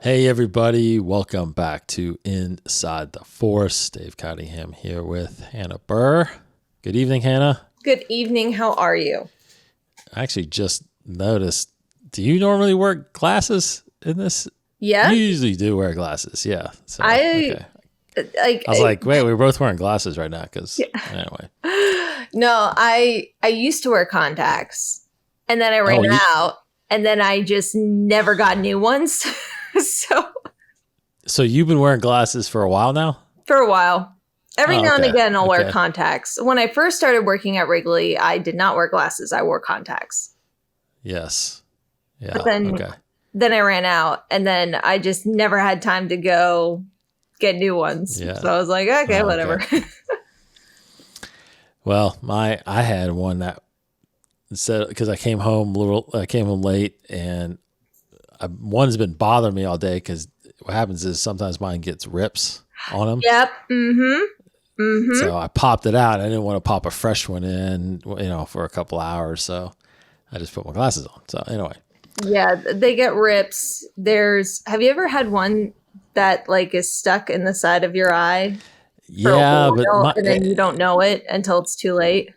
Hey everybody, welcome back to Inside the Force. Dave Cottingham here with Hannah Burr. Good evening, Hannah. Good evening. How are you? I actually just noticed, do you normally wear glasses in this? Yeah. You usually do wear glasses, yeah. So, I was like, wait, we're both wearing glasses right now because anyway. No, I used to wear contacts and then I ran out and then I just never got new ones. So you've been wearing glasses for a while now? For a while. Every now and again I'll wear contacts. When I first started working at Wrigley, I did not wear glasses. I wore contacts. Yes. Yeah. But then I ran out and then I just never had time to go get new ones. Yeah. So I was like, okay, whatever. Well, I had one that instead, because I came home late, and one's been bothering me all day because what happens is sometimes mine gets rips on them. Yep. Mm-hmm. Mm-hmm. So I popped it out. I didn't want to pop a fresh one in, for a couple hours. So I just put my glasses on. So anyway. Yeah, they get rips. Have you ever had one that is stuck in the side of your eye? Yeah, and then you don't know it until it's too late.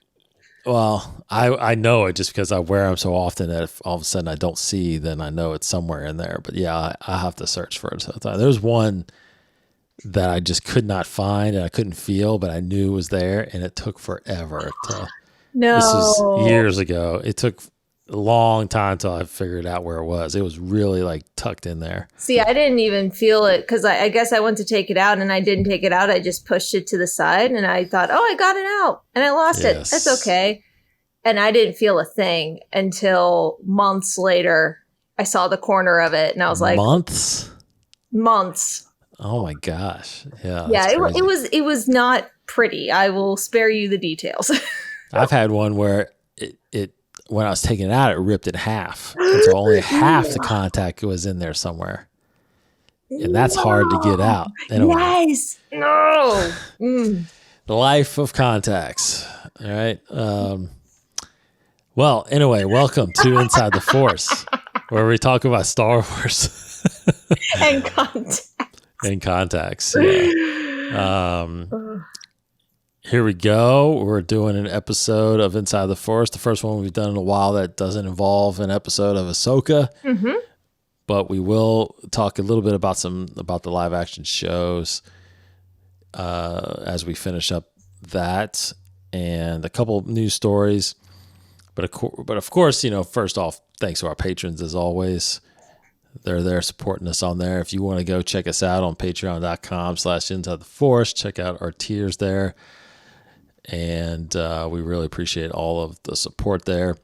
Well, I know it just because I wear them so often that if all of a sudden I don't see, then I know it's somewhere in there. But yeah, I have to search for it. So there's one that I just could not find and I couldn't feel, but I knew it was there, and it took forever. No, this was years ago. It took a long time till I figured out where it was. It was really tucked in there. See, I didn't even feel it because I guess I went to take it out and I didn't take it out. I just pushed it to the side and I thought, oh, I got it out and I lost it. That's okay. And I didn't feel a thing until months later. I saw the corner of it and I was like, months. Oh my gosh. Yeah. Yeah. It was not pretty. I will spare you the details. I've had one where it when I was taking it out, it ripped in half. And so only half the contact was in there somewhere. And that's hard to get out. Anyway, yes. No. The life of contacts. All right. Well, anyway, welcome to Inside the Force, where we talk about Star Wars. And contacts. And contacts. Yeah. Here we go. We're doing an episode of Inside the Force, the first one we've done in a while that doesn't involve an episode of Ahsoka. Mm-hmm. But we will talk a little bit about the live action shows as we finish up that, and a couple news stories. But of course, first off, thanks to our patrons as always. They're there supporting us on there. If you want to go check us out on patreon.com/InsideTheForce, check out our tiers there. And we really appreciate all of the support there.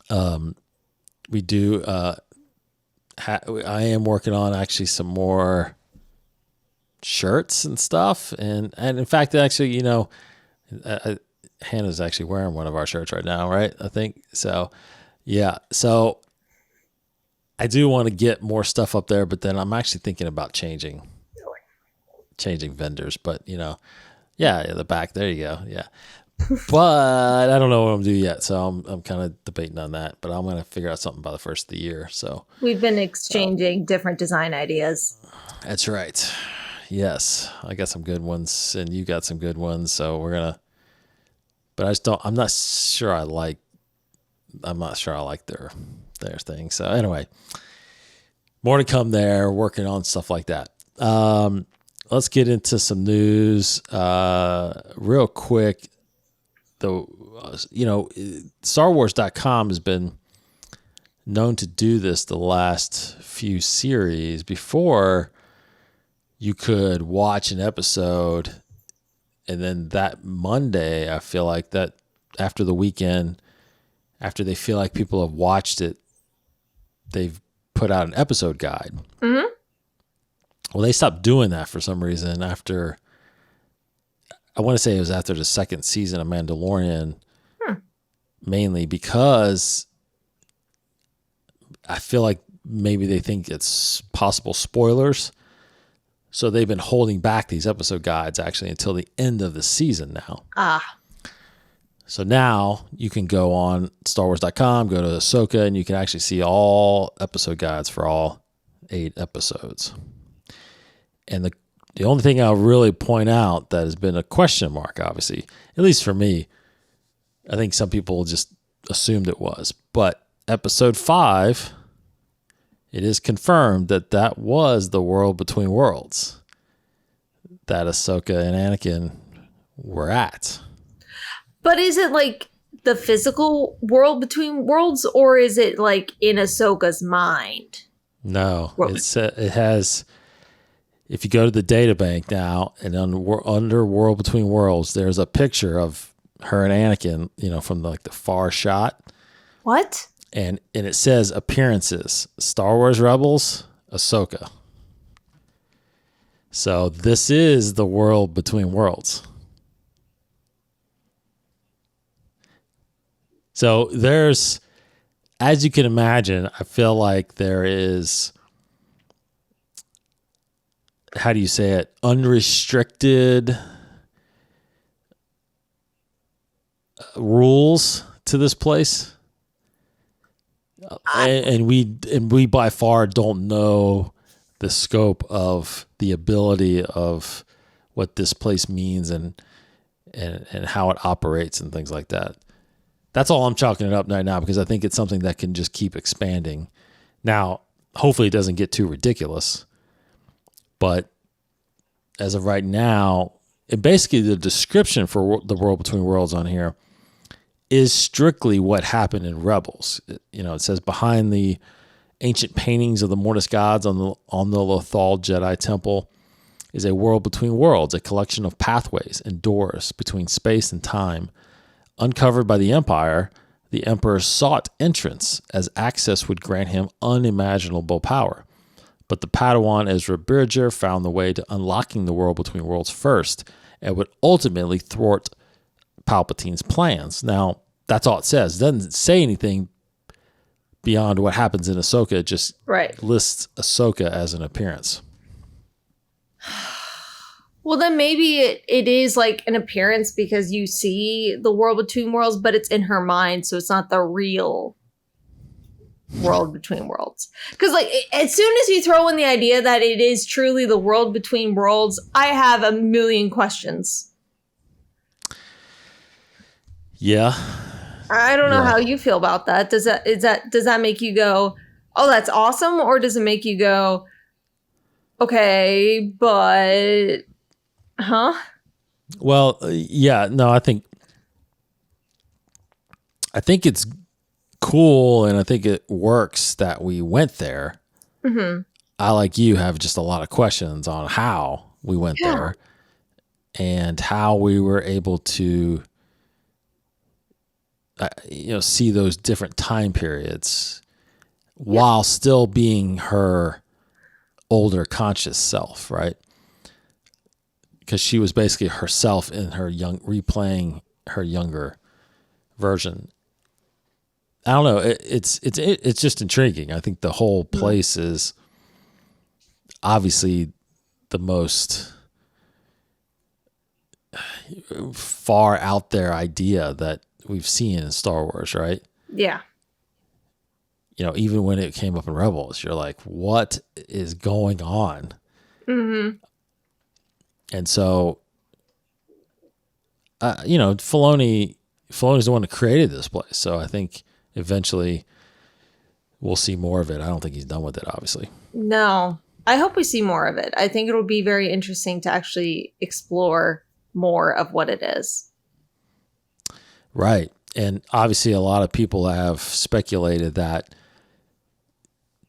We do. I am working on actually some more shirts and stuff, and in fact, actually, Hannah's actually wearing one of our shirts right now, right? I think so. Yeah. So I do want to get more stuff up there, but then I'm actually thinking about changing vendors, but yeah, the back. There you go. Yeah. But I don't know what I'm doing yet, so I'm kind of debating on that. But I'm going to figure out something by the first of the year. So we've been exchanging different design ideas. That's right. Yes, I got some good ones, and you got some good ones. So we're gonna. But I just don't. I'm not sure I like their thing. So anyway, more to come there. Working on stuff like that. Let's get into some news real quick. StarWars.com has been known to do this the last few series. Before, you could watch an episode, and then that Monday, I feel like that after the weekend, after they feel like people have watched it, they've put out an episode guide. Mm-hmm. Well, they stopped doing that for some reason after, I want to say it was after the second season of Mandalorian, mainly because I feel like maybe they think it's possible spoilers. So they've been holding back these episode guides actually until the end of the season now. So now you can go on StarWars.com, go to Ahsoka, and you can actually see all episode guides for all 8 episodes. And the only thing I'll really point out that has been a question mark, obviously, at least for me, I think some people just assumed it was. But episode 5, it is confirmed that was the world between worlds that Ahsoka and Anakin were at. But is it like the physical world between worlds, or is it like in Ahsoka's mind? No, it has. If you go to the databank now and under World Between Worlds, there's a picture of her and Anakin, from the far shot. What? And it says appearances: Star Wars Rebels, Ahsoka. So this is the World Between Worlds. So there's, as you can imagine, I feel like there is, how do you say it, unrestricted rules to this place. And we by far don't know the scope of the ability of what this place means and how it operates and things like that. That's all I'm chalking it up right now, because I think it's something that can just keep expanding. Now, hopefully it doesn't get too ridiculous, but as of right now, basically the description for the World Between Worlds on here is strictly what happened in Rebels. It says behind the ancient paintings of the Mortis gods on the Lothal Jedi Temple is a world between worlds, a collection of pathways and doors between space and time. Uncovered by the Empire, the Emperor sought entrance, as access would grant him unimaginable power. But the Padawan Ezra Bridger found the way to unlocking the World Between Worlds first, and would ultimately thwart Palpatine's plans. Now, that's all it says. It doesn't say anything beyond what happens in Ahsoka. It just lists Ahsoka as an appearance. Well, then maybe it is like an appearance because you see the World Between Worlds, but it's in her mind, so it's not the real World Between Worlds. Because as soon as you throw in the idea that it is truly the World Between Worlds, I have a million questions. Yeah. I don't know how you feel about that. Does that make you go, "Oh, that's awesome," or does it make you go, "Okay, but huh?" Well, yeah, no, I think it's cool, and I think it works that we went there. Mm-hmm. I, like you, have just a lot of questions on how we went there and how we were able to, see those different time periods while still being her older conscious self, right? Because she was basically herself in her replaying her younger version. I don't know. It's just intriguing. I think the whole place is obviously the most far out there idea that we've seen in Star Wars, right? Yeah. Even when it came up in Rebels, you're like, what is going on? Mm-hmm. And so, Filoni's the one who created this place. So I think eventually we'll see more of it. I don't think he's done with it, obviously. No, I hope we see more of it. I think it'll be very interesting to actually explore more of what it is. Right. And obviously a lot of people have speculated that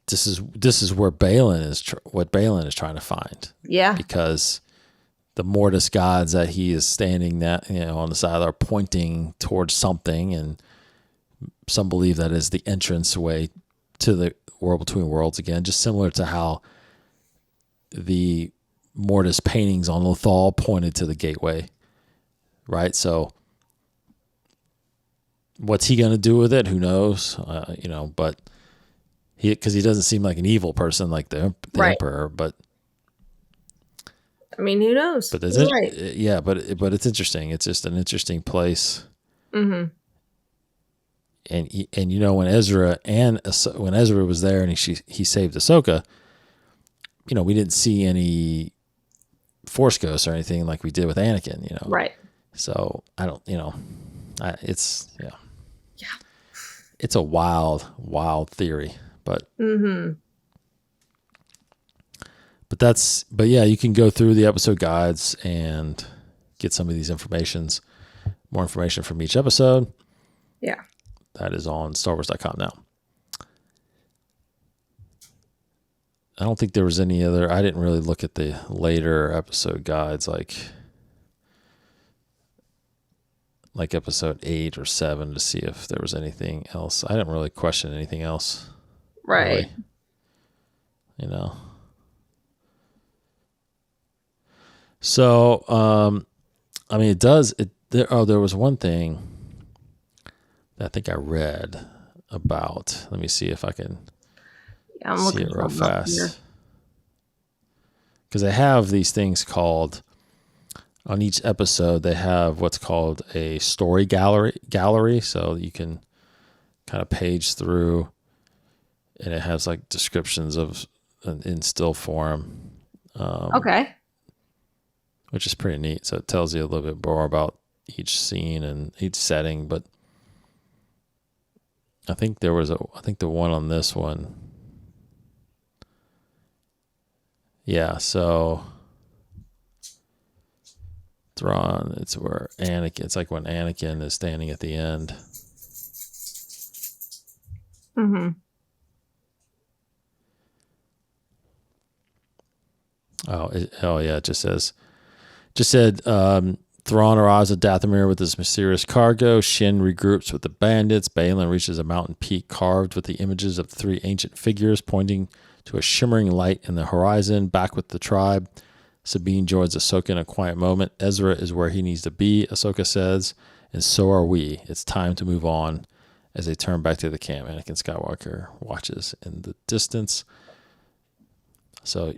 this is where Balin is, what Balin is trying to find. Yeah. Because the Mortis gods that he is standing on the side are pointing towards something, and some believe that is the entrance way to the World Between Worlds again, just similar to how the Mortis paintings on Lothal pointed to the gateway, right? So what's he going to do with it? Who knows? But because he doesn't seem like an evil person like the Emperor, but I mean, who knows? But but it's interesting. It's just an interesting place. Mm-hmm. And when Ezra was there and he saved Ahsoka, we didn't see any Force ghosts or anything like we did with Anakin, Right. So I don't, it's it's a wild, wild theory, but but yeah, you can go through the episode guides and get some of these more information from each episode. Yeah. That is on StarWars.com now. I don't think there was any other. I didn't really look at the later episode guides like episode 8 or 7 to see if there was anything else. I didn't really question anything else. Right. Really. So, I mean, there was one thing that I think I read about. Let me see if I can see it real fast. Because they have these things called, on each episode, they have what's called a story gallery. So you can kind of page through, and it has like descriptions in still form. Okay. Which is pretty neat. So it tells you a little bit more about each scene and each setting. But I think the one on this one. Yeah, so Thrawn, it's where Anakin, it's like when Anakin is standing at the end. Mm-hmm. Oh yeah, it just said Thrawn arrives at Dathomir with his mysterious cargo. Shin regroups with the bandits. Balin reaches a mountain peak carved with the images of 3 ancient figures pointing to a shimmering light in the horizon. Back with the tribe, Sabine joins Ahsoka in a quiet moment. Ezra is where he needs to be, Ahsoka says, and so are we. It's time to move on. As they turn back to the camp, Anakin Skywalker watches in the distance. So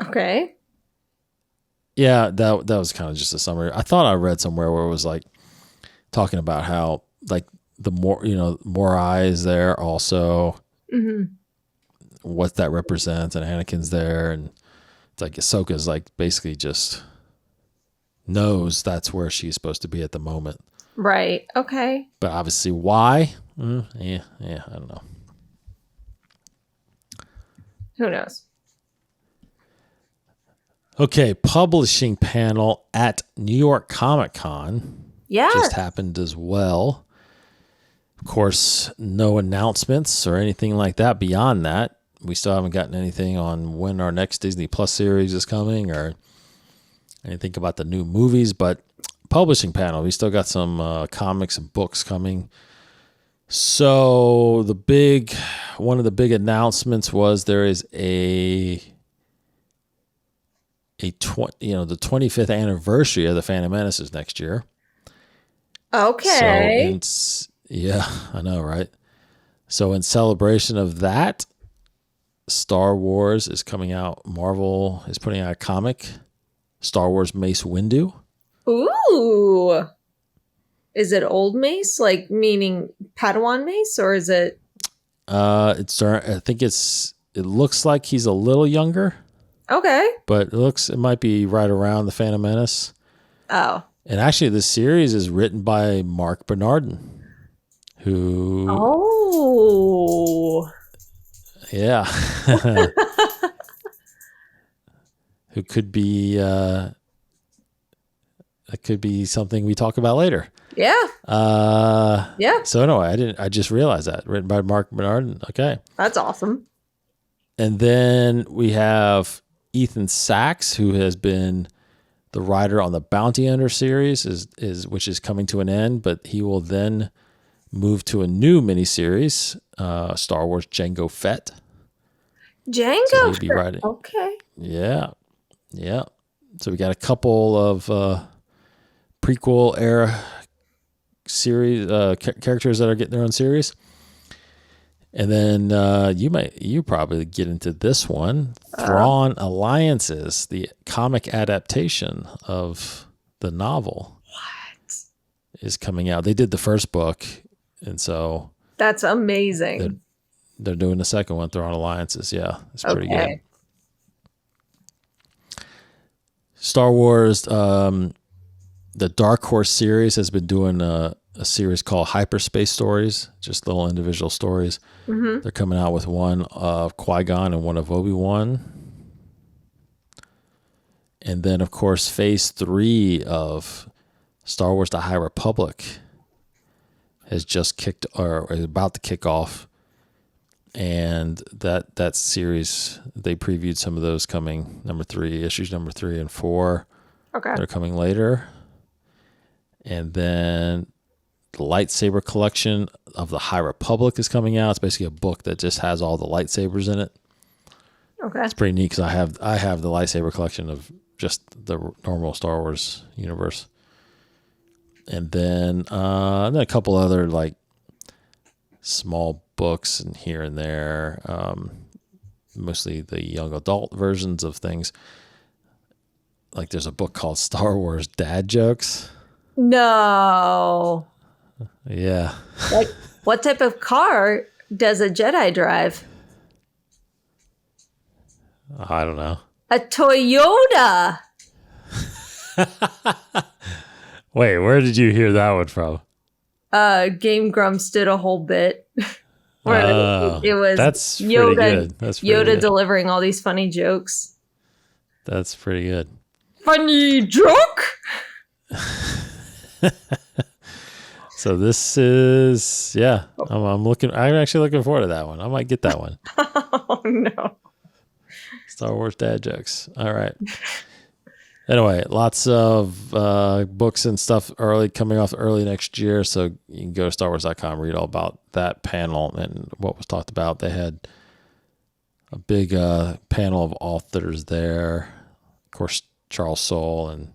Okay. Yeah, that was kind of just a summary. I thought I read somewhere where it was like talking about how like the more eyes there also, what that represents, and Anakin's there, and it's like Ahsoka's like basically just knows that's where she's supposed to be at the moment. Right. Okay. But obviously, why? Yeah, I don't know. Who knows? Okay, publishing panel at New York Comic Con. Yeah. Just happened as well. Of course, no announcements or anything like that beyond that. We still haven't gotten anything on when our next Disney Plus series is coming or anything about the new movies, but publishing panel, we still got some comics and books coming. So one of the big announcements was there is the 25th anniversary of the Phantom Menace is next year. Okay. So yeah, I know, right? So in celebration of that, Star Wars is coming out. Marvel is putting out a comic, Star Wars Mace Windu. Ooh. Is it old Mace, like meaning Padawan Mace, or is it? I think it looks like he's a little younger. Okay. But it might be right around the Phantom Menace. Oh. And actually, this series is written by Mark Bernardin, who. Oh. Yeah. Who could be. That could be something we talk about later. Yeah. Yeah. So anyway, I just realized that written by Mark Bernardin. Okay. That's awesome. And then we have Ethan Sachs, who has been the writer on the Bounty Hunter series, which is coming to an end, but he will then move to a new miniseries, Star Wars Jango Fett. Jango So he'll be writing. Okay. Yeah. So we got a couple of prequel era series characters that are getting their own series. And then you probably get into this one, Thrawn Alliances, the comic adaptation of the novel. What? Is coming out. They did the first book, and so that's amazing. they're doing the second one, Throne Alliances. Yeah, it's pretty good. Star Wars, the Dark Horse series has been doing a series called Hyperspace Stories, just little individual stories. Mm-hmm. They're coming out with one of Qui-Gon and one of Obi-Wan. And then, of course, Phase 3 of Star Wars The High Republic has just kicked, or is about to kick off. And that series, they previewed some of those coming, issues number 3 and 4. Okay. They're coming later. And then the lightsaber collection of the High Republic is coming out. It's basically a book that just has all the lightsabers in it. Okay. It's pretty neat because I have the lightsaber collection of just the normal Star Wars universe. And then a couple other like small books and here and there, mostly the young adult versions of things. Like there's a book called Star Wars Dad Jokes. No. Yeah. Like, what type of car does a Jedi drive? I don't know. A Toyota. Wait, where did you hear that one from? Game Grumps did a whole bit where it was that's Yoda, pretty good. That's pretty Yoda good. delivering all these funny jokes. That's pretty good. Funny joke. So this is, I'm actually looking forward to that one. I might get that one. Oh no. Star Wars Dad Jokes. All right. Anyway, lots of books and stuff coming off early next year. So you can go to StarWars.com, read all about that panel and what was talked about. They had a big panel of authors there. Of course, Charles Soule and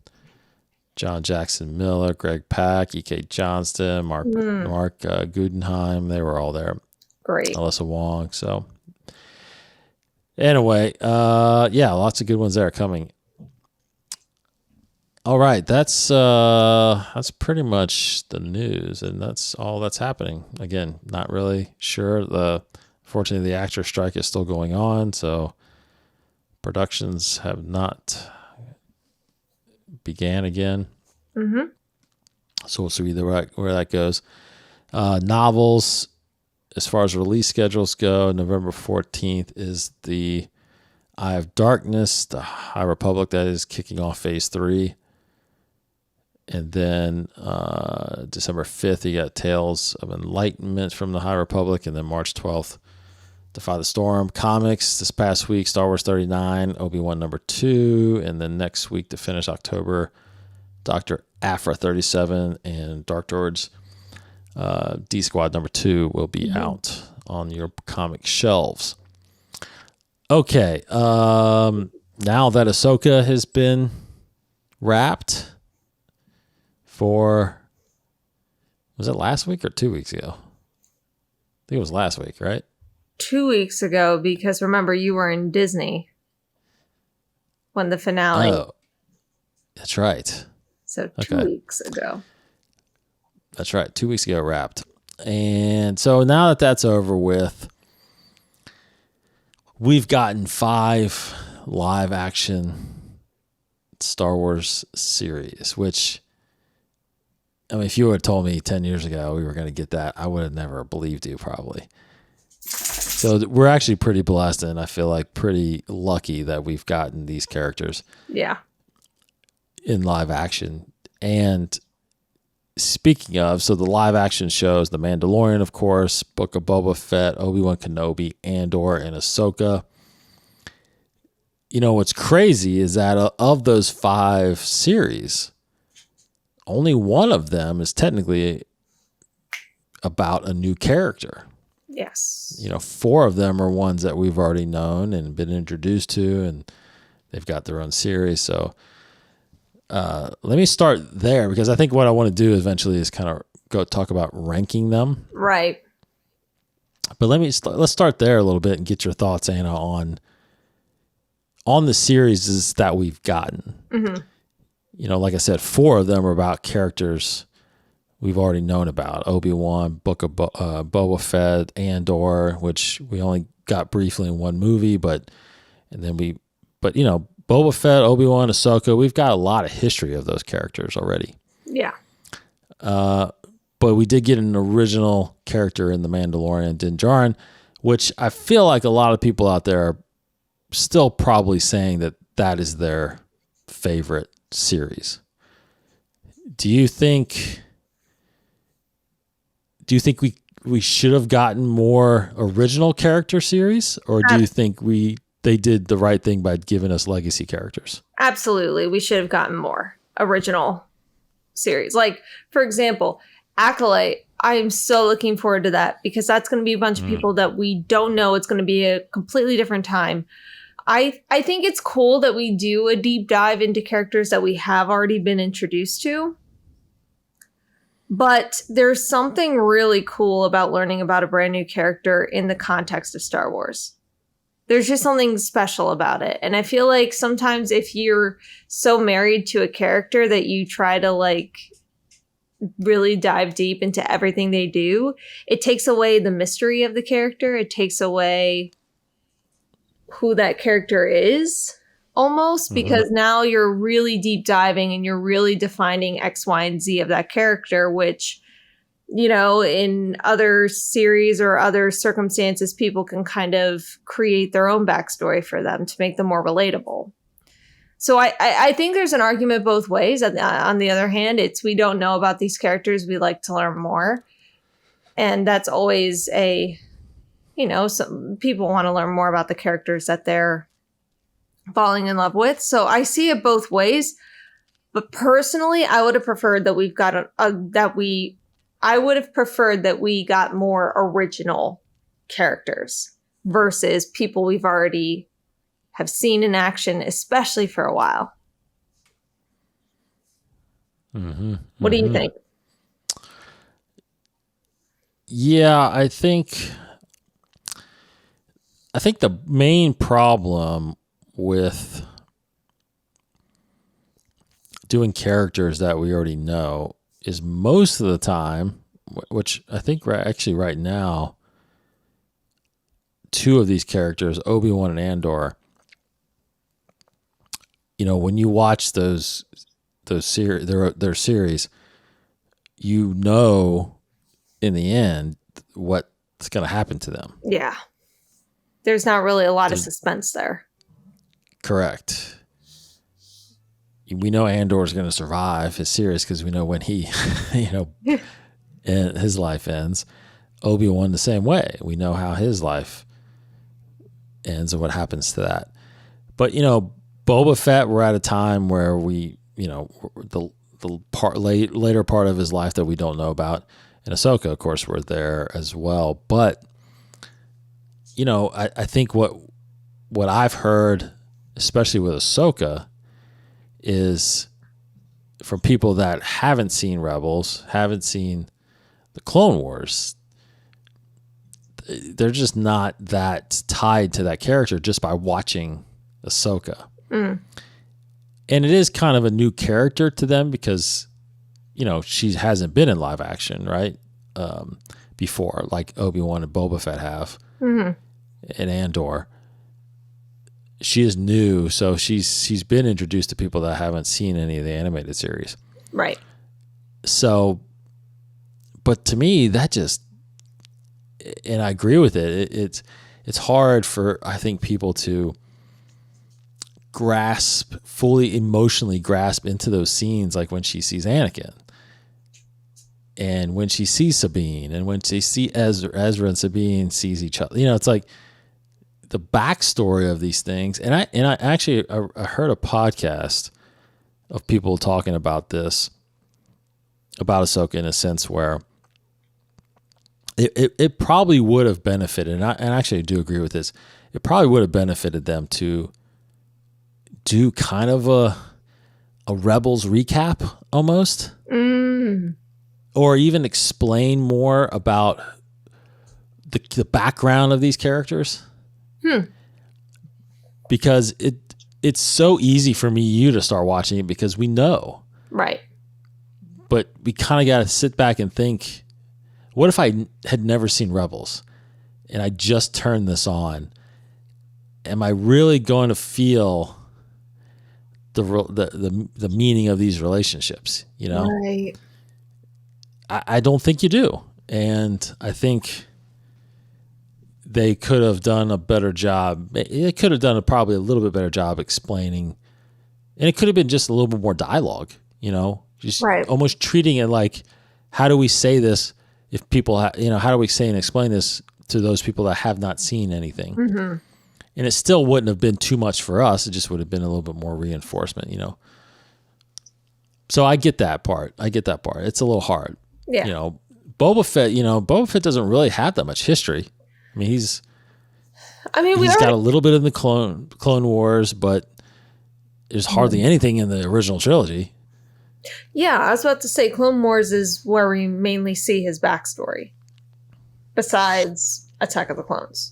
John Jackson Miller, Greg Pak, E.K. Johnston, Mark Guggenheim. They were all there. Great. Alyssa Wong. So anyway, lots of good ones there coming. All right, that's pretty much the news, and that's all that's happening. Again, not really sure. Fortunately, the actor strike is still going on, so productions have not began again. Mm-hmm. So we'll see where that goes. Novels, as far as release schedules go, November 14th is the Eye of Darkness, the High Republic, that is kicking off Phase 3. And then December 5th, you got Tales of Enlightenment from the High Republic. And then March 12th, Defy the Storm. Comics this past week, Star Wars 39, Obi-Wan number 2. And then next week to finish October, Dr. Aphra 37 and Dark Droids D-Squad number 2 will be out on your comic shelves. Okay, now that Ahsoka has been wrapped was it last week or 2 weeks ago? I think it was last week, right? 2 weeks ago, because remember, you were in Disney when the finale. Oh, that's right. So 2 weeks ago. That's right. 2 weeks ago wrapped. And so now that that's over with, we've gotten 5 live action Star Wars series, which, I mean, if you had told me 10 years ago we were going to get that, I would have never believed you probably. So we're actually pretty blessed, and I feel like pretty lucky that we've gotten these characters. Yeah. In live action. And speaking of, so the live action shows, The Mandalorian, of course, Book of Boba Fett, Obi-Wan Kenobi, Andor, and Ahsoka. You know, what's crazy is that of those 5 series, only one of them is technically about a new character. Yes. You know, 4 of them are ones that we've already known and been introduced to, and they've got their own series. So let me start there, because I think what I want to do eventually is kind of go talk about ranking them. Right. But let's start there a little bit and get your thoughts, Anna, on the series that we've gotten. Mm-hmm. You know, like I said, 4 of them are about characters we've already known about. Obi-Wan, Book of Boba Fett, Andor, which we only got briefly in one movie, but Boba Fett, Obi-Wan, Ahsoka, we've got a lot of history of those characters already. Yeah. But we did get an original character in The Mandalorian, Din Djarin, which I feel like a lot of people out there are still probably saying that is their favorite series. Do you think we should have gotten more original character series, or do you think they did the right thing by giving us legacy characters? Absolutely. We should have gotten more original series. Like, for example, Acolyte. I am so looking forward to that because that's going to be a bunch of people that we don't know. It's going to be a completely different time. I think it's cool that we do a deep dive into characters that we have already been introduced to. But there's something really cool about learning about a brand new character in the context of Star Wars. There's just something special about it. And I feel like sometimes if you're so married to a character that you try to like really dive deep into everything they do, it takes away the mystery of the character. It takes away who that character is almost, because now you're really deep diving and you're really defining X, Y, and Z of that character, which, you know, in other series or other circumstances, people can kind of create their own backstory for them to make them more relatable. So I think there's an argument both ways. On the other hand, it's we don't know about these characters. We like to learn more. And that's always some people want to learn more about the characters that they're falling in love with. So I see it both ways. But personally, I would have preferred that I would have preferred that we got more original characters versus people we've already have seen in action, especially for a while. What do you think? Yeah, I think the main problem with doing characters that we already know is most of the time, which I think actually right now, two of these characters, Obi-Wan and Andor, you know, when you watch their series, you know, in the end, what's going to happen to them. Yeah. There's not really a lot of suspense there. Correct. We know Andor is going to survive his series because we know when he, and his life ends. Obi-Wan the same way. We know how his life ends and what happens to that. But, Boba Fett, we're at a time where we, the later part of his life that we don't know about. And Ahsoka, of course, were there as well. But, I think what I've heard, especially with Ahsoka, is from people that haven't seen Rebels, haven't seen the Clone Wars, they're just not that tied to that character just by watching Ahsoka. And it is kind of a new character to them because, she hasn't been in live action, right? Before, like Obi-Wan and Boba Fett have, and Andor. She is new, so she's been introduced to people that haven't seen any of the animated series. Right. So, but to me, that just, and I agree with it. It's hard for, I think, people to fully emotionally grasp into those scenes, like when she sees Anakin, and when she sees Sabine, and when she sees Ezra and Sabine sees each other. It's like the backstory of these things. And I actually heard a podcast of people talking about this, about Ahsoka, in a sense where it probably would have benefited, and I actually do agree with this, it probably would have benefited them to do kind of a Rebels recap almost, or even explain more about the background of these characters. Because it's so easy for you to start watching it because we know. Right. but we kind of got to sit back and think, what if I had never seen Rebels and I just turned this on? Am I really going to feel the meaning of these relationships? You know, Right. I don't think you do. And I think they could have done a better job. They could have done probably a little bit better job explaining, and it could have been just a little bit more dialogue, you know, just Right. almost treating it like, how do we say this if people, how do we say and explain this to those people that have not seen anything? Mm-hmm. And it still wouldn't have been too much for us. It just would have been a little bit more reinforcement, you know. So I get that part. It's a little hard. Yeah. You know, Boba Fett doesn't really have that much history. I mean, he's got a little bit in the Clone Wars, but there's hardly anything in the original trilogy. Yeah, I was about to say Clone Wars is where we mainly see his backstory, besides Attack of the Clones.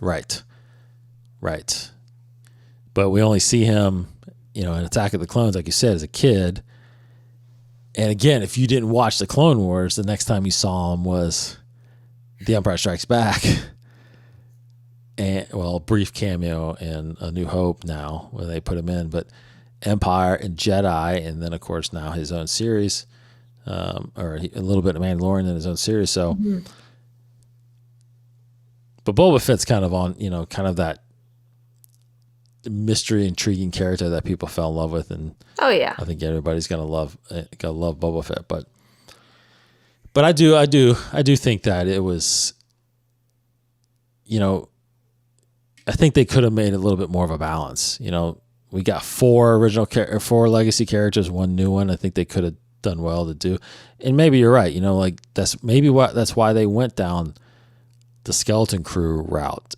Right. But we only see him, you know, in Attack of the Clones, like you said, as a kid. And again, if you didn't watch the Clone Wars, the next time you saw him was The Empire Strikes Back. And, well, a brief cameo in A New Hope now when they put him in, but Empire and Jedi, and then, of course, now his own series, or a little bit of Mandalorian in his own series. So, But Boba Fett's kind of on, you know, kind of that mystery, intriguing character that people fell in love with, and oh yeah, I think everybody's gonna love Boba Fett. But I do think that it was, you know, I think they could have made a little bit more of a balance. You know, we got 4 legacy characters, 1 new one. I think they could have done well to do, and maybe you're right. You know, like that's why they went down the Skeleton Crew route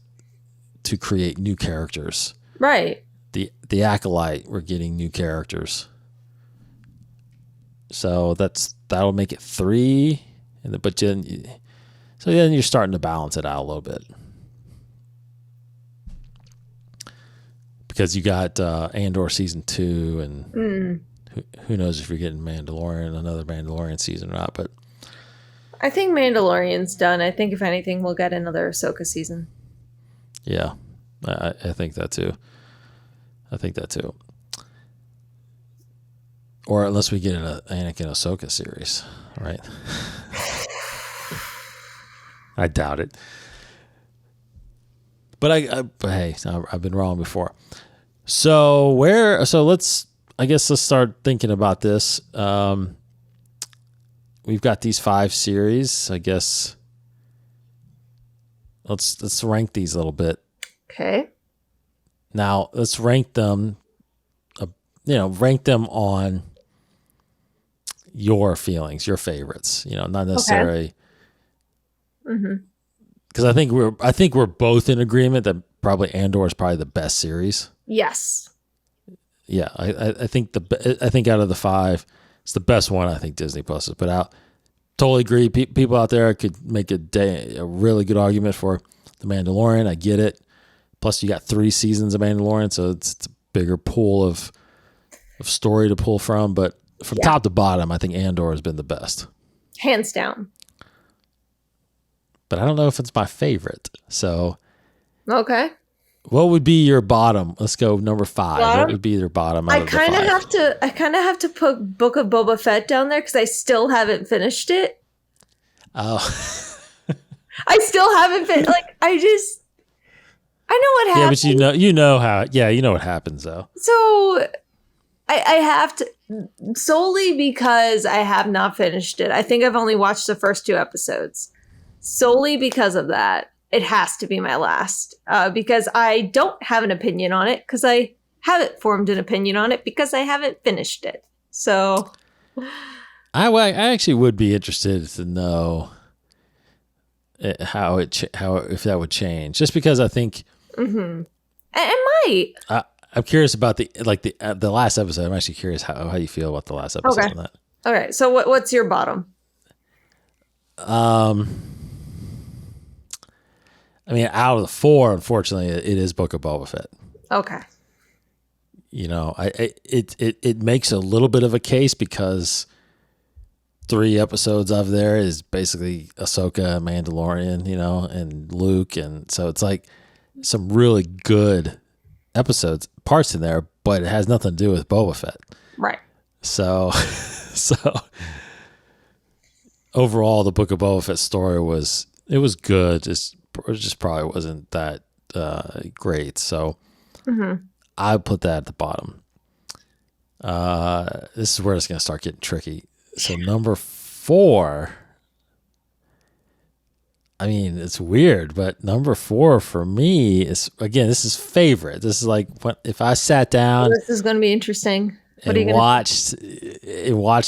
to create new characters. right. The Acolyte, we're getting new characters. So that'll make it 3, so then you're starting to balance it out a little bit. Because you got Andor season 2, and who knows if you're getting another Mandalorian season or not, but I think Mandalorian's done. I think if anything, we'll get another Ahsoka season. yeah, I think that too. Or unless we get an Anakin Ahsoka series, right? I doubt it. But hey, I've been wrong before. So let's start thinking about this. We've got these 5 series. I guess let's rank these a little bit. Okay. Now let's rank them. Rank them on your feelings, your favorites. You know, not necessarily. Because I think we're both in agreement that probably Andor is probably the best series. Yes. Yeah, I think out of the 5, it's the best one I think Disney Plus has put out. Totally agree. People out there could make a really good argument for The Mandalorian. I get it. Plus, you got 3 seasons of Mandalorian, so it's a bigger pool of story to pull from. But from top to bottom, I think Andor has been the best, hands down. But I don't know if it's my favorite. So, okay. What would be your bottom? Let's go number 5. Bottom? What would be your bottom? I kind of have to put Book of Boba Fett down there because I still haven't finished it. Oh, I still haven't finished. Like I know what happens. Yeah, but you know how. Yeah, you know what happens though. So I have to, solely because I have not finished it. I think I've only watched the first 2 episodes. Solely because of that, it has to be my last. Because I don't have an opinion on it, because I haven't formed an opinion on it, because I haven't finished it. So I actually would be interested to know how if that would change, just because I think it might. I'm curious about the last episode. I'm actually curious how you feel about the last episode on that. All right. So what's your bottom? I mean, out of the 4, unfortunately, it is Book of Boba Fett. Okay. You know, it makes a little bit of a case because 3 episodes of there is basically Ahsoka, Mandalorian, and Luke. And so it's like some really good parts in there, but it has nothing to do with Boba Fett. Right. So overall, the Book of Boba Fett story was good. It just probably wasn't that great. So I put that at the bottom. This is where it's going to start getting tricky. So number 4, I mean, it's weird, but number 4 for me is, again, this is favorite. This is like if I sat down. This is going to be interesting. And watched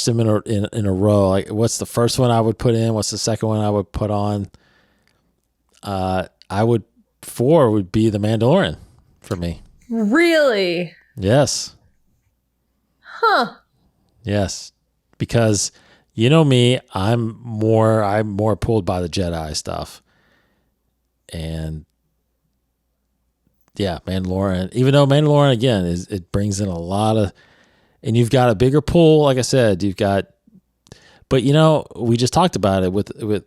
them in a row. Like, what's the first one I would put in? What's the second one I would put on? 4 would be The Mandalorian for me. Really? Yes. Huh. Yes, because you know me, I'm more pulled by the Jedi stuff, and yeah, Mandalorian. Even though Mandalorian again it brings in a lot of. And you've got a bigger pool, like I said. But we just talked about it with the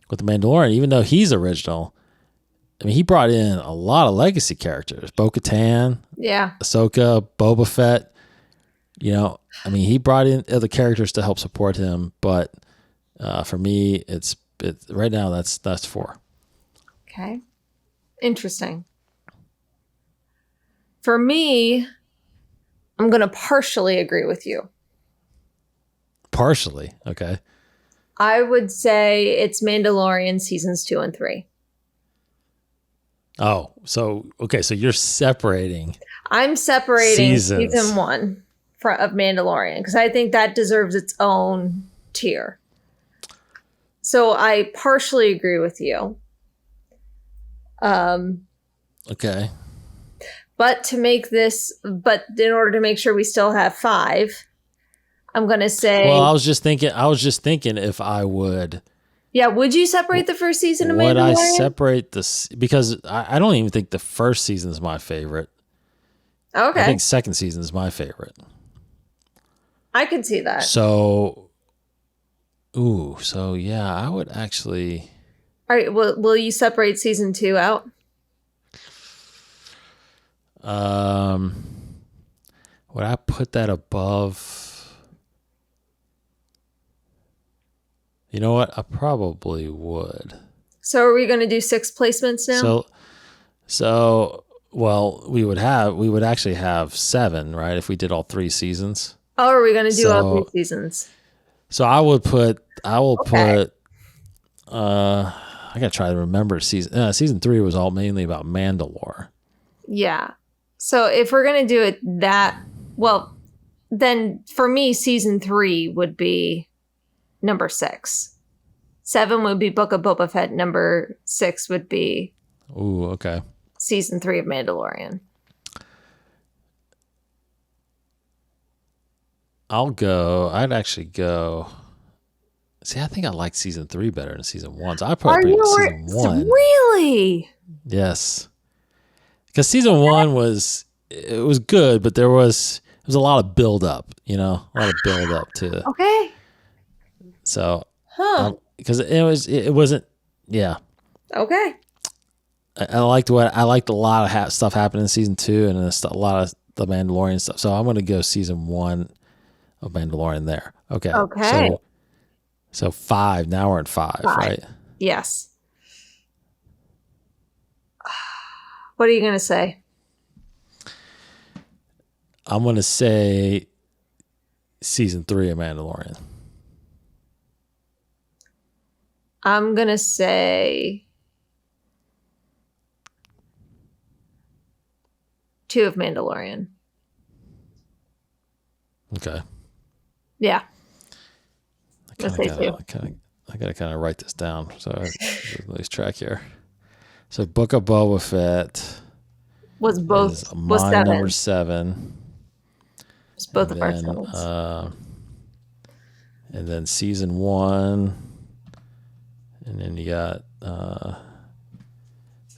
Mandalorian. Even though he's original, I mean, he brought in a lot of legacy characters: Bo-Katan, Ahsoka, Boba Fett. I mean, he brought in other characters to help support him. But for me, it's right now. That's 4. Okay, interesting. For me, I'm going to partially agree with you. Partially, okay. I would say it's Mandalorian seasons 2 and 3. Oh, so okay, so you're separating. I'm separating season 1 of Mandalorian because I think that deserves its own tier. So I partially agree with you. Okay. But in order to make sure we still have 5, I'm going to say. Well, I was just thinking if I would. Yeah, would you separate the first season of Mandalorian? Would I separate this? Because I don't even think the first season is my favorite. Okay. I think second season is my favorite. I could see that. So yeah, I would actually. All right. Will you separate season 2 out? Would I put that above? You know what? I probably would. So are we going to do 6 placements now? So well, we would actually have 7, right? If we did all 3 seasons. Oh, are we going to do all 3 seasons? So I will put. I gotta try to remember season 3 was all mainly about Mandalore. Yeah. So if we're going to do it then for me, season 3 would be number 6. 7 would be Book of Boba Fett. Number 6 would be okay. Season 3 of Mandalorian. I'd actually go. See, I think I like season 3 better than season 1. So I probably put season 1. Really? Yes. Because season 1 was good, but there was a lot of build up, a lot of build up to. Okay. So, because it wasn't, yeah. Okay. I liked a lot of stuff happening in season 2, and a lot of the Mandalorian stuff. So I'm going to go season 1 of Mandalorian there. Okay. Okay. So 5. Now we're in 5, right? Yes. What are you going to say? I'm going to say season 3 of Mandalorian. I'm going to say 2 of Mandalorian. Okay. Yeah. I gotta kind of write this down so I lose track here. So Book of Boba Fett was mine number 7. It's both of our sevens. And then season 1, and then you got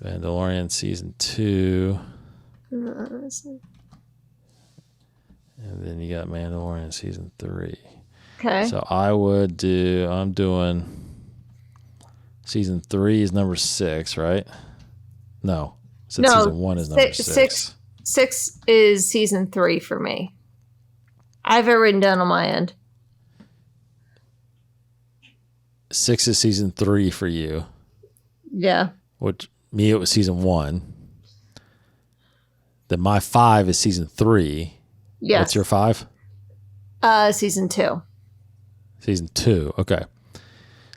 Mandalorian season 2. And then you got Mandalorian season 3. Okay. So I'm doing season 3 is number 6, right? No. No, season 1 is number 6. 6 is season 3 for me. I have it written down on my end. 6 is season 3 for you. Yeah. Which me, it was season 1. Then my 5 is season 3. Yes. What's your 5? Season 2. Season 2. Okay.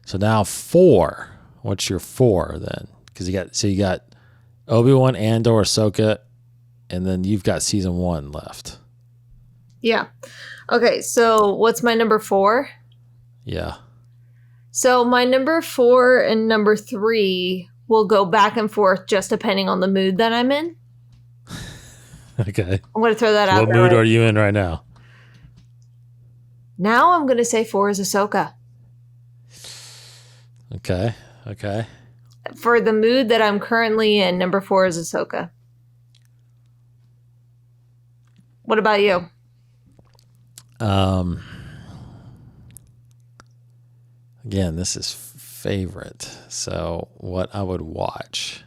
So now 4. What's your 4 then? Because you got Obi-Wan, Andor, Ahsoka, and then you've got season 1 left. Yeah. Okay. So what's my number 4? Yeah. So my number 4 and number 3 will go back and forth just depending on the mood that I'm in. Okay. I'm going to throw that out What there. mood are you in right now? Now I'm going to say 4 is Ahsoka. Okay. For the mood that I'm currently in, number 4 is Ahsoka. What about you? Again, this is favorite. So what I would watch.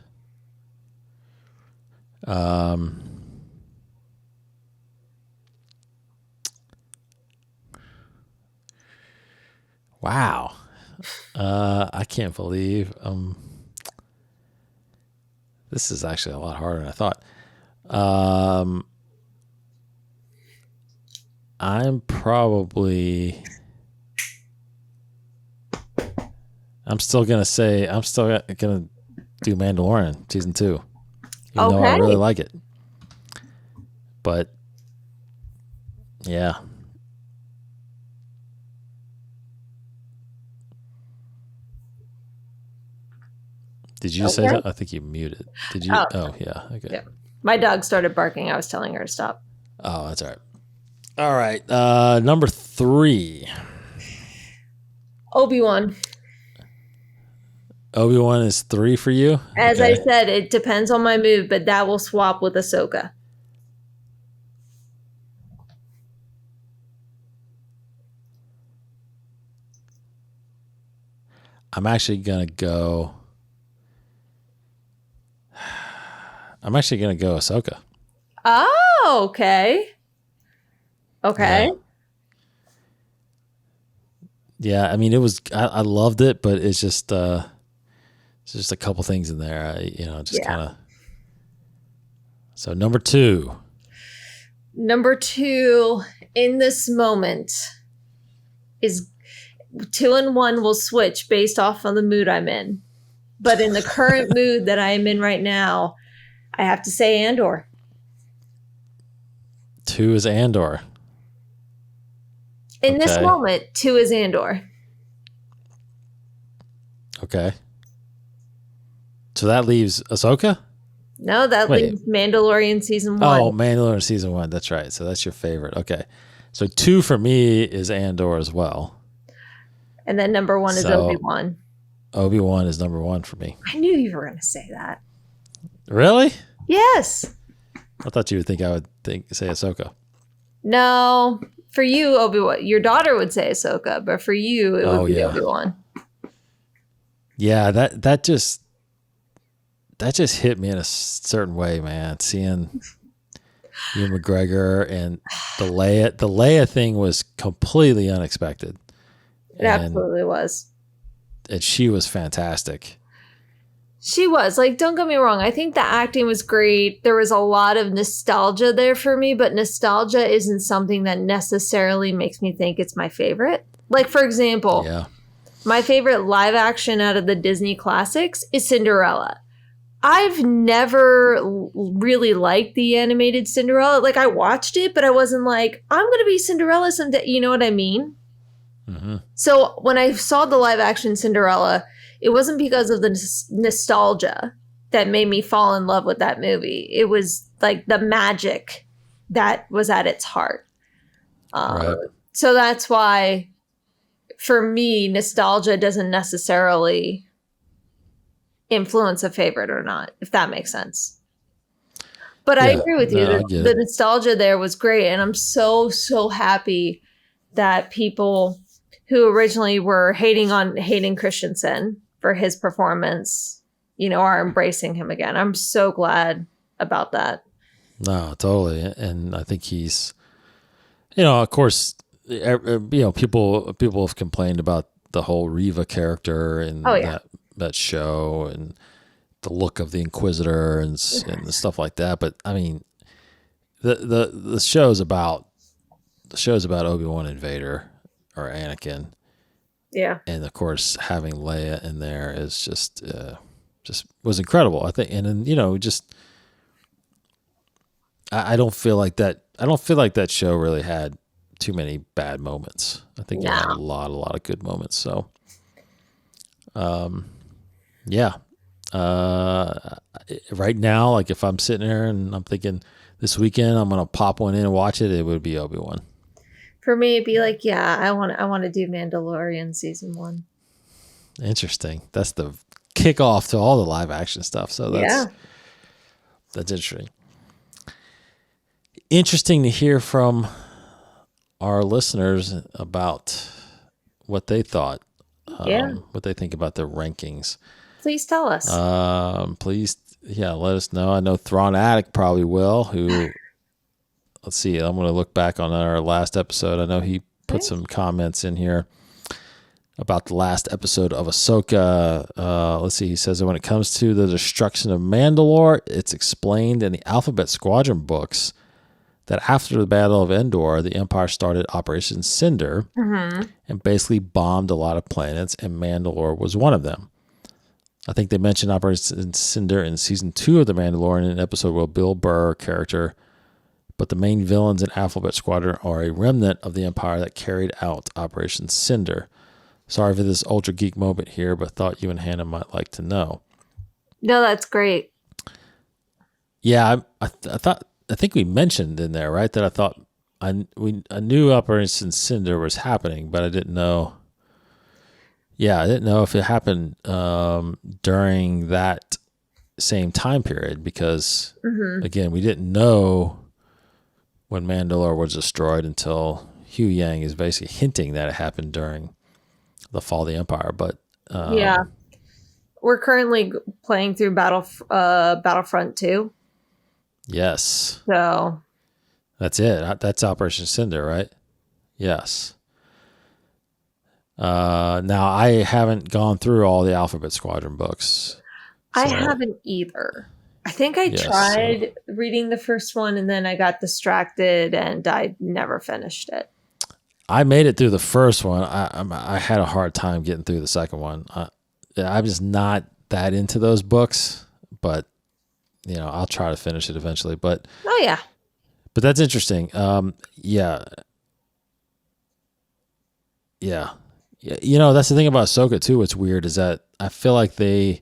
Wow. I can't believe this is actually a lot harder than I thought. I'm still gonna do Mandalorian season 2. Even though I really like it. But yeah. Did you say that? I think you muted. Did you? Oh yeah. Okay. Yeah. My dog started barking. I was telling her to stop. Oh, that's all right. All right. Number 3. Obi-Wan. Obi-Wan is 3 for you? As I said, it depends on my mood, but that will swap with Ahsoka. I'm actually going to go Ahsoka. Oh, okay. Okay. Yeah, I mean, I loved it, but it's just a couple things in there. Kind of. So number 2. Number 2 in this moment is 2 and 1 will switch based off of the mood I'm in. But in the current mood that I am in right now, I have to say Andor. 2 is Andor. In this moment, 2 is Andor. Okay. So that leaves Ahsoka? No, that leaves Mandalorian season 1. Oh, Mandalorian season 1. That's right. So that's your favorite. Okay. So 2 for me is Andor as well. And then number 1 is Obi-Wan. Obi-Wan is number 1 for me. I knew you were going to say that. Really? Yes. I thought you would think I would say Ahsoka. No. For you, Obi-Wan. Your daughter would say Ahsoka, but for you, it would be Obi-Wan. Yeah, that just hit me in a certain way, man. Seeing Ewan McGregor and the Leia thing was completely unexpected. It absolutely was. And she was fantastic. She was. Like, don't get me wrong. I think the acting was great. There was a lot of nostalgia there for me, but nostalgia isn't something that necessarily makes me think it's my favorite. Like, for example, my favorite live action out of the Disney classics is Cinderella. I've never really liked the animated Cinderella. Like, I watched it, but I wasn't like, I'm going to be Cinderella someday. You know what I mean? Mm-hmm. So when I saw the live action Cinderella, it wasn't because of the nostalgia that made me fall in love with that movie. It was like the magic that was at its heart. Right. So that's why, for me, nostalgia doesn't necessarily influence a favorite or not, if that makes sense. But I agree with you. The nostalgia there was great. And I'm so, so happy that people who originally were hating on Hayden Christensen for his performance, are embracing him again. I'm so glad about that. No, totally. And I think he's, of course, people have complained about the whole Reva character and that show and the look of the Inquisitor and the stuff like that. But I mean, the show's about Obi-Wan and Vader or Anakin. Yeah. And of course, having Leia in there is just was incredible. I think, and then, I don't feel like that. I don't feel like that show really had too many bad moments. I think it had a lot of good moments. So, yeah. Right now, like if I'm sitting there and I'm thinking this weekend I'm gonna pop one in and watch it, it would be Obi-Wan. For me, it'd be like, I want to do Mandalorian season 1. Interesting. That's the kickoff to all the live action stuff. So that's interesting. Interesting to hear from our listeners about what they thought. What they think about the rankings. Please tell us. Please, let us know. I know Thrawn Attic probably will. Who, let's see. I'm going to look back on our last episode. I know he put some comments in here about the last episode of Ahsoka. Let's see. He says that when it comes to the destruction of Mandalore, it's explained in the Alphabet Squadron books that after the Battle of Endor, the Empire started Operation Cinder and basically bombed a lot of planets, and Mandalore was one of them. I think they mentioned Operation Cinder in season 2 of The Mandalorian, in an episode where Bill Burr character, but the main villains in Alphabet Squadron are a remnant of the Empire that carried out Operation Cinder. Sorry for this ultra geek moment here, but thought you and Hannah might like to know. No, that's great. Yeah, I think we mentioned in there, right, that I thought I knew Operation Cinder was happening, but I didn't know. Yeah, I didn't know if it happened during that same time period because, again, we didn't know when Mandalore was destroyed until Hugh Yang is basically hinting that it happened during the fall of the Empire. But we're currently playing through Battlefront 2. Yes. So that's it. That's Operation Cinder, right? Yes. Now I haven't gone through all the Alphabet Squadron books. I haven't either. I think I tried reading the first one and then I got distracted and I never finished it. I made it through the first one. I had a hard time getting through the second one. I'm just not that into those books, but I'll try to finish it eventually. But but that's interesting. Yeah. That's the thing about Ahsoka too. What's weird is that I feel like at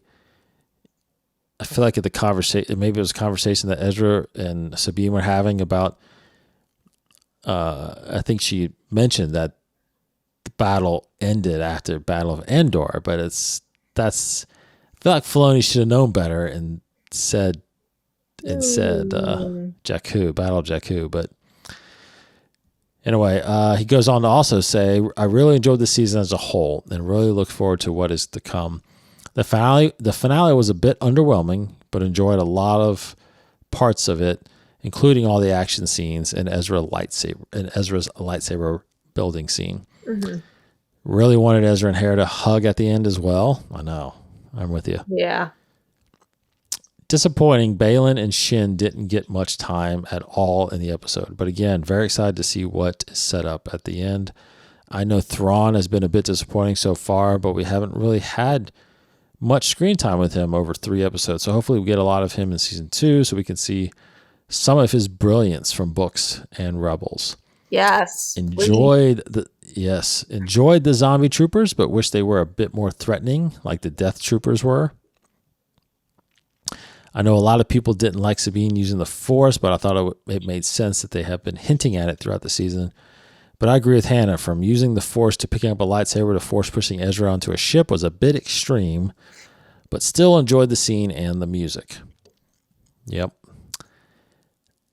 the conversation, maybe it was a conversation that Ezra and Sabine were having about. I think she mentioned that the battle ended after the Battle of Andor, but I feel like Filoni should have known better and said Jakku, Battle of Jakku. But anyway, he goes on to also say, I really enjoyed the season as a whole and really look forward to what is to come. The finale was a bit underwhelming, but enjoyed a lot of parts of it, including all the action scenes and Ezra's lightsaber building scene. Really wanted Ezra and Hera to hug at the end as well. I know. I'm with you. Yeah. Disappointing, Baylan and Shin didn't get much time at all in the episode. But again, very excited to see what is set up at the end. I know Thrawn has been a bit disappointing so far, but we haven't really had much screen time with him over 3 episodes. So hopefully we get a lot of him in season 2 so we can see some of his brilliance from books and Rebels. Yes. Enjoyed the zombie troopers, but wish they were a bit more threatening, like the Death Troopers were. I know a lot of people didn't like Sabine using the Force, but I thought it made sense that they have been hinting at it throughout the season. But I agree with Hannah. From using the Force to picking up a lightsaber to Force pushing Ezra onto a ship was a bit extreme, but still enjoyed the scene and the music. Yep.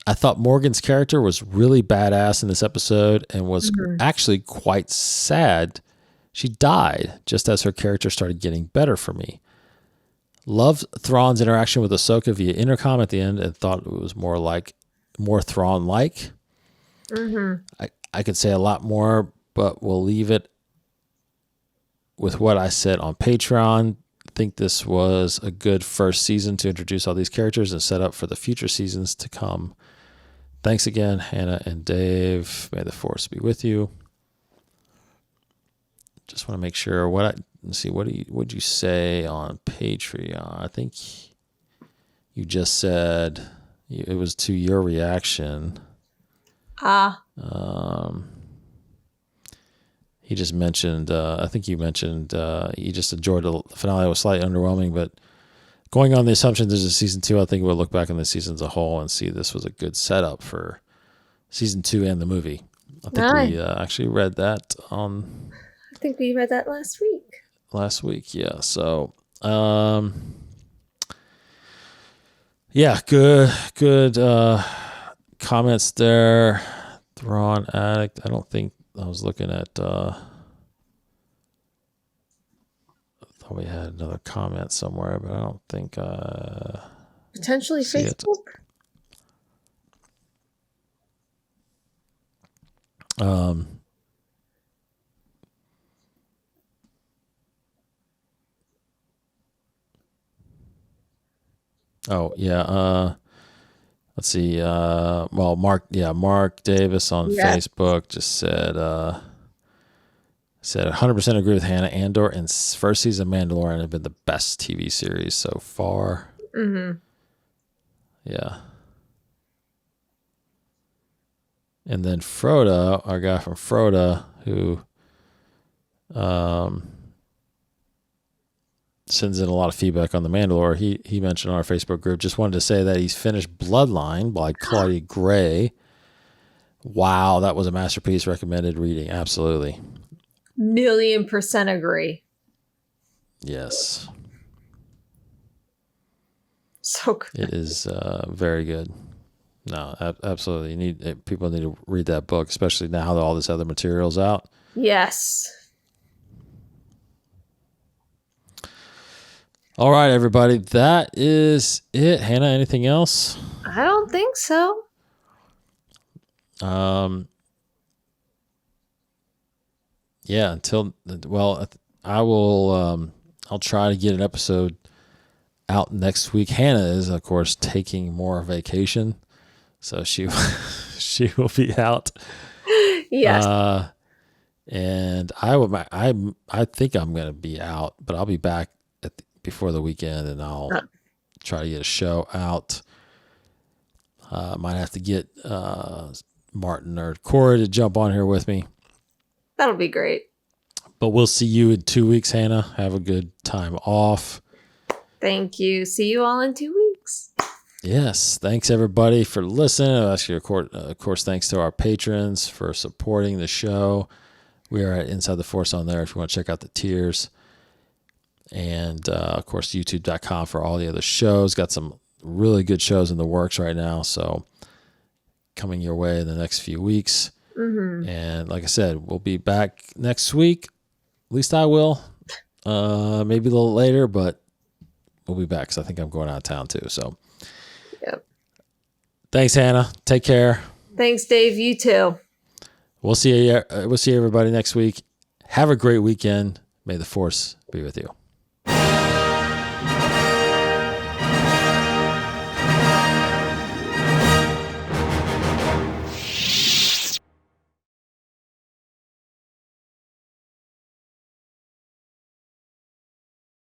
I thought Morgan's character was really badass in this episode and was actually quite sad She died just as her character started getting better for me. Loved Thrawn's interaction with Ahsoka via intercom at the end and thought it was more Thrawn-like. I could say a lot more, but we'll leave it with what I said on Patreon. I think this was a good first season to introduce all these characters and set up for the future seasons to come. Thanks again, Hannah and Dave. May the Force be with you. Just want to make sure let's see, what'd you say on Patreon? I think you just said it was to your reaction. He just mentioned, I think you mentioned you just enjoyed the finale. It was slightly underwhelming, but going on the assumption there's a season 2, I think we'll look back on the season as a whole and see this was a good setup for season 2 and the movie. I think we actually read that on... I think we read that last week. Last week, yeah. So, yeah, good comments there. Thrawn Addict. I don't think I was looking at... I thought we had another comment somewhere, but I don't think... Potentially Facebook? Oh, yeah. Let's see. Well, Mark Davis on Facebook just said 100% agree with Hannah. Andor and first season of Mandalorian have been the best TV series so far. Mm-hmm. Yeah. And then Froda, our guy from Froda, who sends in a lot of feedback on The Mandalore. He mentioned on our Facebook group, just wanted to say that he's finished Bloodline by Claudia Gray. Wow, that was a masterpiece. Recommended reading. Absolutely. 1,000,000% agree. Yes. So good. It is very good. No, absolutely. People need to read that book, especially now that all this other material's out. Yes. All right, everybody. That is it. Hannah, anything else? I don't think so. Yeah, I will, I'll try to get an episode out next week. Hannah is, of course, taking more vacation, so she will be out. Yes. And I think I'm going to be out, but I'll be back before the weekend, and I'll try to get a show out. Might have to get Martin or Corey to jump on here with me. That'll be great. But we'll see you in 2 weeks, Hannah. Have a good time off. Thank you. See you all in 2 weeks. Yes. Thanks, everybody, for listening. Actually, of course, thanks to our patrons for supporting the show. We are at Inside the Force on there if you want to check out the tiers. And, of course, youtube.com for all the other shows. Got some really good shows in the works right now. So coming your way in the next few weeks. Mm-hmm. And like I said, we'll be back next week. At least I will. Maybe a little later, but we'll be back because I think I'm going out of town too. So yep. Thanks, Hannah. Take care. Thanks, Dave. You too. We'll see everybody next week. Have a great weekend. May the Force be with you.